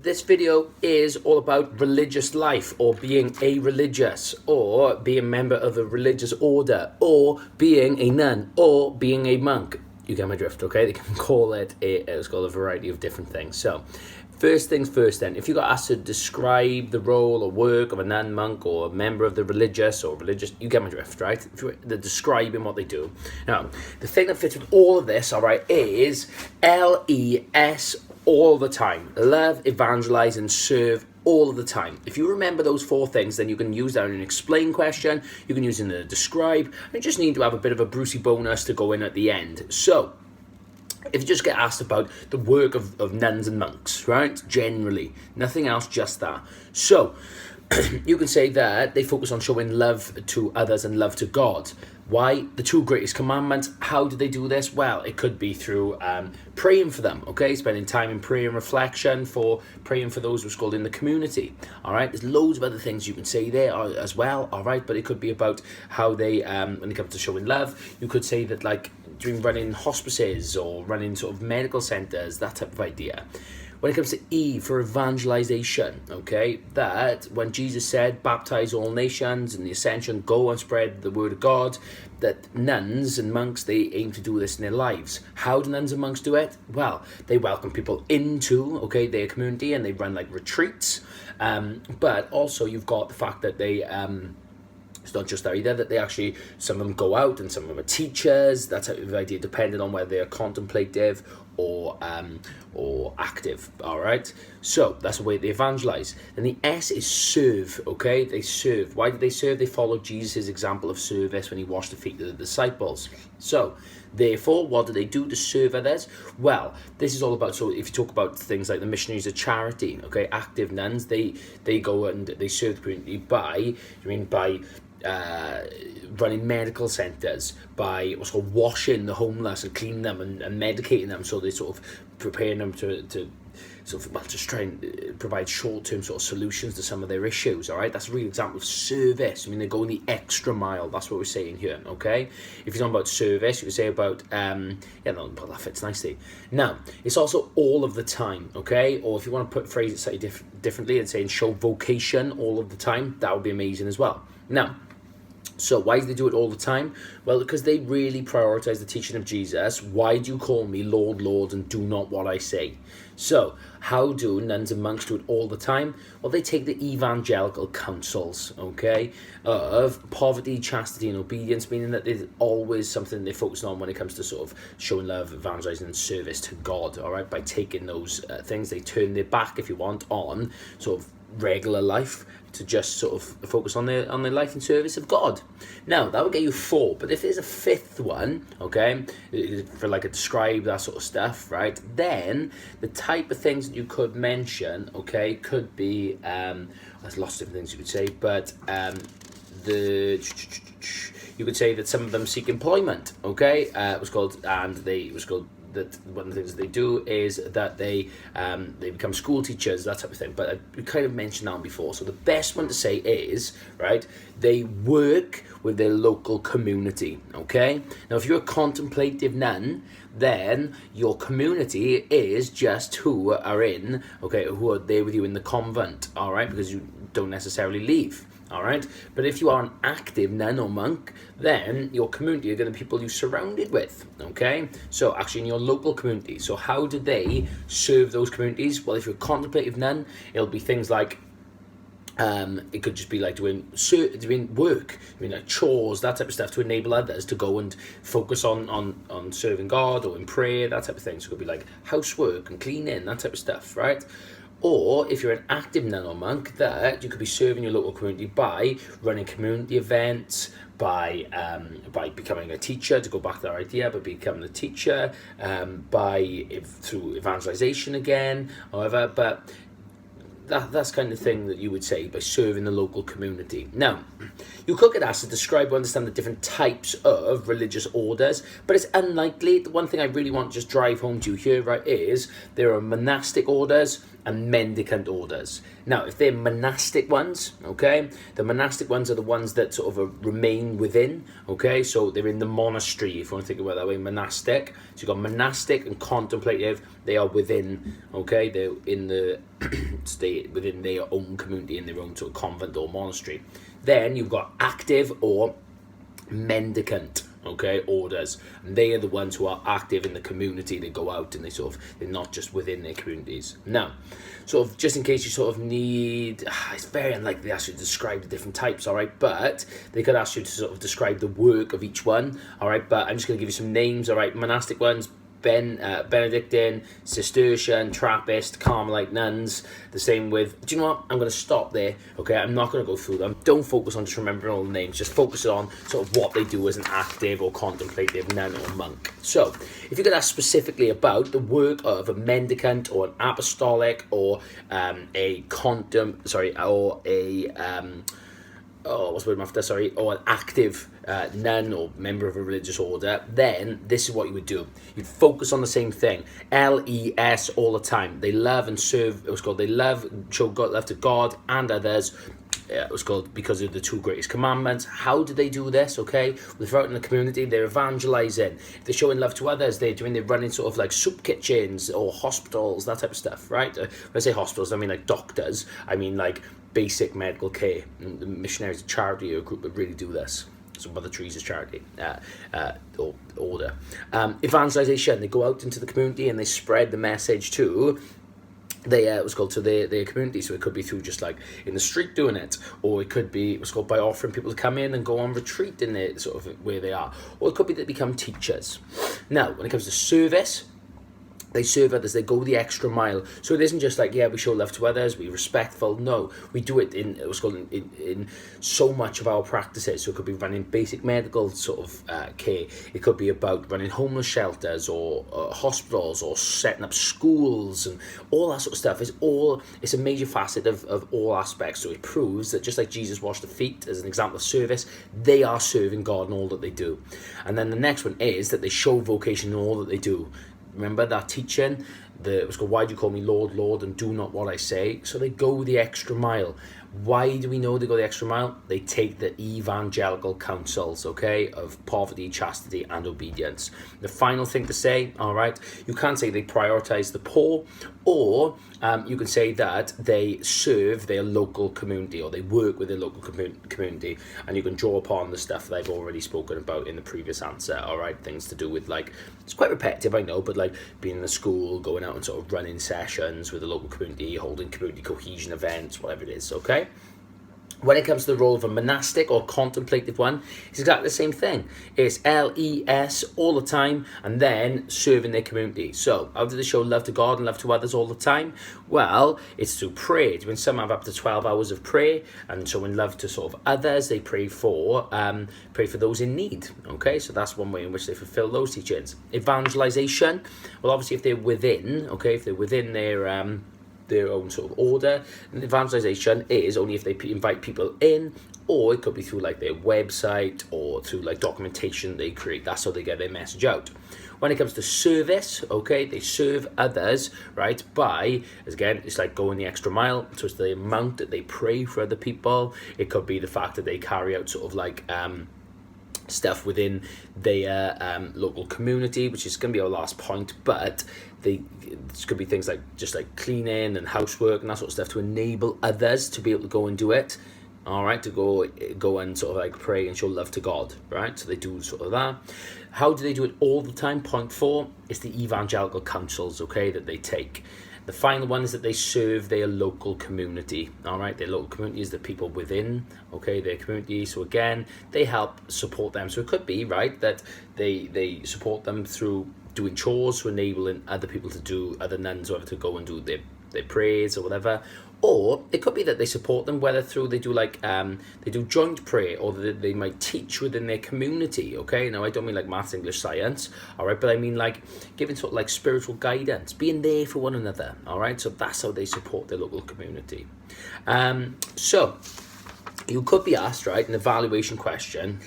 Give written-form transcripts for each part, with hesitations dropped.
this video is all about religious life, or being a religious, or being a member of a religious order, or being a nun, or being a monk. You get my drift, okay? They can call it it's called a variety of different things. So, first things first then, if you got asked to describe the role or work of a nun, monk, or a member of the religious or religious, you get my drift, right? If they're describing what they do. Now, the thing that fits with all of this, all right, is LES, all the time. Love, evangelize, and serve all of the time. If you remember those four things, then you can use that in an explain question, you can use it in a describe, and you just need to have a bit of a Brucey bonus to go in at the end. So, if you just get asked about the work of nuns and monks, right? Generally, nothing else, just that. So, you can say that they focus on showing love to others and love to God. Why? The two greatest commandments. How do they do this? Well, it could be through praying for them, okay? Spending time in prayer and reflection, for praying for those who's called in the community, all right? There's loads of other things you can say there as well, all right? But it could be about how they, when it comes to showing love, you could say that, like, doing running hospices or running sort of medical centres, that type of idea. When it comes to E, for evangelization, okay, that when Jesus said, baptize all nations, and the ascension, go and spread the word of God, that nuns and monks, they aim to do this in their lives. How do nuns and monks do it? Well, they welcome people into, okay, their community, and they run like retreats, but also you've got the fact that they, it's not just that either, that they actually, some of them go out and some of them are teachers, that type of idea, depending on whether they're contemplative or active, all right? So that's the way they evangelize. And the S is serve, okay? They serve. Why did they serve? They followed Jesus' example of service when he washed the feet of the disciples. So, therefore, what do they do to serve others? Well, this is all about, so if you talk about things like the missionaries of charity, okay, active nuns, they go and they serve the community by running medical centres, by what's called washing the homeless and cleaning them and medicating them, so they sort of preparing them to sort of, well, just try and provide short-term sort of solutions to some of their issues, all right? That's a real example of service. I mean, they're going the extra mile. That's what we're saying here, okay? If you're talking about service, you can say about, that fits nicely. Now, it's also all of the time, okay? Or if you want to phrase it slightly differently and saying show vocation all of the time, that would be amazing as well. Now, so why do they do it all the time? Well, because they really prioritize the teaching of Jesus. Why do you call me Lord, Lord, and do not what I say? So, how do nuns and monks do it all the time? Well, they take the evangelical counsels, okay, of poverty, chastity, and obedience, meaning that there's always something they're focused on when it comes to sort of showing love, evangelizing, and service to God, all right? By taking those things, they turn their back, if you want, on sort of regular life to just sort of focus on their life and service of God. Now, that would get you 4, but if there's a 5th one, okay, for like a describe, that sort of stuff, right, then the type of things that you could mention, okay, could be, there's lots of different things you could say, but you could say that some of them seek employment, okay, that one of the things they do is that they become school teachers, that type of thing. But we kind of mentioned that before. So the best one to say is, right, they work with their local community, okay? Now, if you're a contemplative nun, then your community is just who are there with you in the convent, all right? Because you don't necessarily leave. All right, but if you are an active nun or monk, then your community are going to be people you're surrounded with, okay? So actually in your local community. So how do they serve those communities? Well, if you're a contemplative nun, it'll be things like, it could just be like doing work, like chores, that type of stuff, to enable others to go and focus on serving God, or in prayer, that type of thing. So it could be like housework and cleaning, that type of stuff, right? Or if you're an active nun or monk, that you could be serving your local community by running community events, by becoming a teacher, to go back to that idea, but becoming a teacher, through evangelization again, however, but that's kind of thing that you would say by serving the local community. Now, you could get asked to describe or understand the different types of religious orders, but it's unlikely. The one thing I really want to just drive home to you here, right, is there are monastic orders and mendicant orders. Now, if they're monastic ones, okay, the monastic ones are the ones that sort of remain within, okay, so they're in the monastery, if you want to think about it that way, monastic. So you've got monastic and contemplative, they are within, okay, they're in the, stay within their own community, in their own sort of convent or monastery. Then you've got active or mendicant, okay, orders, and they are the ones who are active in the community. They go out and they're not just within their communities. Now, sort of just in case you sort of need, it's very unlikely they ask you to describe the different types, all right, but they could ask you to sort of describe the work of each one, all right, but I'm just going to give you some names, all right. Monastic ones: Benedictine, Cistercian, Trappist, Carmelite nuns. The same with, do you know what, I'm going to stop there, okay, I'm not going to go through them. Don't focus on just remembering all the names, just focus on sort of what they do as an active or contemplative nun or monk. So, if you could ask specifically about the work of a mendicant or an apostolic or or an active nun or member of a religious order, then this is what you would do. You'd focus on the same thing. LES all the time. They love and serve. It was called they love, show God, love to God and others. It was called because of the two greatest commandments. How do they do this? Okay, well, they're out in the community, they're evangelizing. If they're showing love to others, they're running sort of like soup kitchens or hospitals, that type of stuff, right? When I say hospitals, I mean like doctors. I mean like basic medical care. And the Missionaries of Charity are a group that really do this. So Mother Teresa's charity or order. Evangelization, they go out into the community and they spread the message to what's called to their community. So it could be through just like in the street doing it, or it could be what's called by offering people to come in and go on retreat in the sort of where they are, or it could be they become teachers. Now, when it comes to service, they serve others, they go the extra mile. So it isn't just like, yeah, we show love to others, we're respectful. No, we do it in what's called in so much of our practices. So it could be running basic medical sort of care. It could be about running homeless shelters or hospitals or setting up schools and all that sort of stuff. It's a major facet of all aspects. So it proves that just like Jesus washed the feet as an example of service, they are serving God in all that they do. And then the next one is that they show vocation in all that they do. Remember that teaching? It was called, why do you call me Lord, Lord, and do not what I say? So they go the extra mile. Why do we know they go the extra mile? They take the evangelical counsels, okay, of poverty, chastity, and obedience. The final thing to say, all right, you can say they prioritize the poor, or you can say that they serve their local community, or they work with their local community, and you can draw upon the stuff that I've already spoken about in the previous answer, all right, things to do with, like, it's quite repetitive, I know, but like being in the school, going out and sort of running sessions with the local community, holding community cohesion events, whatever it is, okay? When it comes to the role of a monastic or contemplative one, it's exactly the same thing. It's LES all the time, and then serving their community. So, how do they show love to God and love to others all the time? Well, it's through prayer. When some have up to 12 hours of prayer, and showing love to sort of others, they pray for those in need. Okay, so that's one way in which they fulfill those teachings. Evangelization. Well, obviously, if they're within, their own sort of order, and evangelization is only if they invite people in, or it could be through like their website or through like documentation they create. That's how they get their message out. When it comes to service, okay, they serve others, right, by, again, it's like going the extra mile. So it's the amount that they pray for other people. It could be the fact that they carry out sort of like stuff within their local community, which is going to be our last point, but this could be things like just like cleaning and housework and that sort of stuff to enable others to be able to go and do it, all right, to go and sort of like pray and show love to God, right? So they do sort of that. How do they do it all the time? Point 4 is the evangelical counsels, okay, that they take. The final one is that they serve their local community, all right? Their local community is the people within, okay, their community. So again, they help support them. So it could be, right, that they support them through doing chores, to enabling other people to do, other nuns, or to go and do their their prayers or whatever. Or it could be that they support them, whether through they do they do joint prayer, or they might teach within their community. Okay, now I don't mean like maths, English, science, all right, but I mean like giving sort of like spiritual guidance, being there for one another. All right, so that's how they support their local community. So you could be asked, right, an evaluation question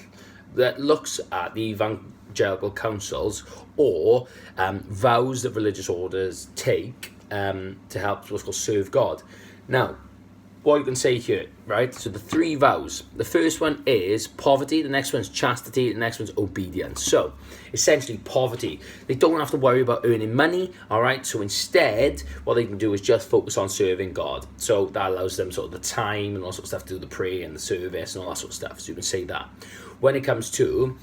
that looks at the evangelical councils or vows that religious orders take to help what's called serve God. Now, what you can say here, right? So the 3 vows. The first one is poverty, the next one's chastity, the next one's obedience. So, essentially poverty. They don't have to worry about earning money, all right? So instead, what they can do is just focus on serving God. So that allows them sort of the time and all sorts of stuff to do the prayer and the service and all that sort of stuff. So you can say that. When it comes to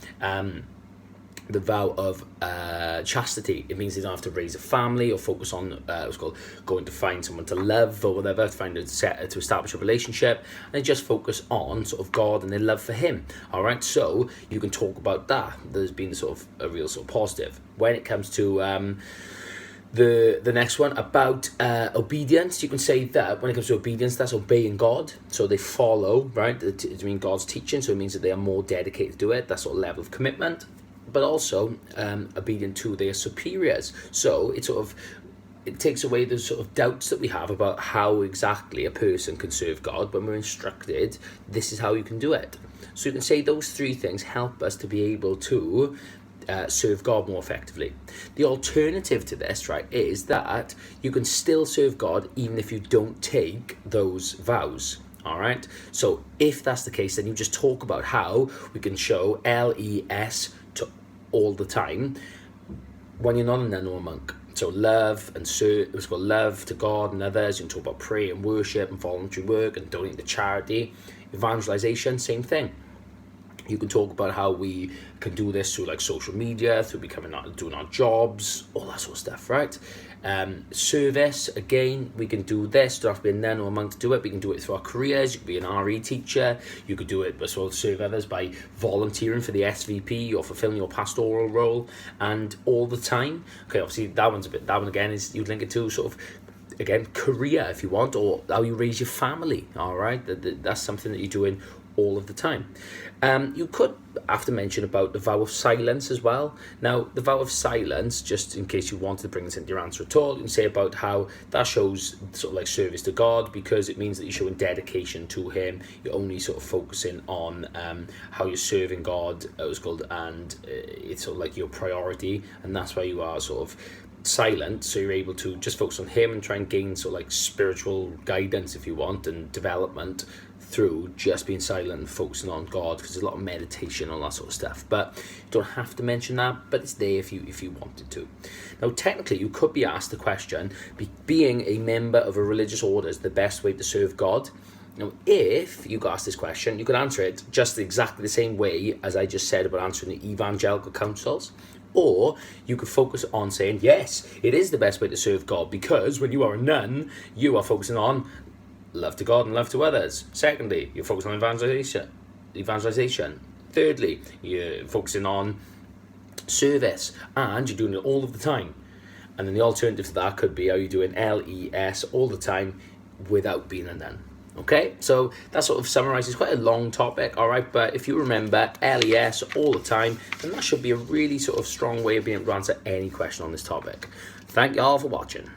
the vow of chastity, it means they don't have to raise a family or focus on what's called going to find someone to love or whatever, to establish a relationship, and they just focus on sort of God and their love for Him. All right, so you can talk about that. There's been sort of a real sort of positive. When it comes to the next one about obedience, you can say that when it comes to obedience, that's obeying God. So they follow, right? It means God's teaching, so it means that they are more dedicated to do it. That sort of level of commitment. But also obedient to their superiors. So it takes away those sort of doubts that we have about how exactly a person can serve God. When we're instructed, this is how you can do it. So you can say those 3 things help us to be able to serve God more effectively. The alternative to this, right, is that you can still serve God even if you don't take those vows. All right. So if that's the case, then you just talk about how we can show LES to all the time when you're not a nun or a monk. So love and serve, it's called love to God and others. You can talk about prayer and worship and voluntary work and donating to charity. Evangelization, same thing. You can talk about how we can do this through like social media, through doing our jobs, all that sort of stuff, right? Service, again, we can do this. Don't have to be a nun or a monk to do it. We can do it through our careers. You could be an RE teacher. You could do it as well, serve others by volunteering for the SVP or fulfilling your pastoral role, and all the time. Okay, obviously that one again is you'd link it to sort of, again, career if you want, or how you raise your family. All right, that's something that you're doing all of the time. You could have to mention about the vow of silence as well. Now, the vow of silence, just in case you wanted to bring this into your answer at all, you can say about how that shows sort of like service to God, because it means that you're showing dedication to Him. You're only sort of focusing on how you're serving God, and it's sort of like your priority, and that's why you are sort of silent, so you're able to just focus on Him and try and gain sort of like spiritual guidance, if you want, and development through just being silent and focusing on God, because there's a lot of meditation, all that sort of stuff. But you don't have to mention that, but it's there if you wanted to. Now, technically, you could be asked the question, being a member of a religious order is the best way to serve God. Now, if you got asked this question, you could answer it just exactly the same way as I just said about answering the evangelical councils. Or you could focus on saying, yes, it is the best way to serve God, because when you are a nun, you are focusing on love to God and love to others. Secondly, you're focusing on evangelization. Thirdly, you're focusing on service, and you're doing it all of the time. And then the alternative to that could be how you're doing LES all the time without being a nun. Okay, so that sort of summarizes quite a long topic, all right? But if you remember LES all the time, then that should be a really sort of strong way of being able to answer any question on this topic. Thank you all for watching.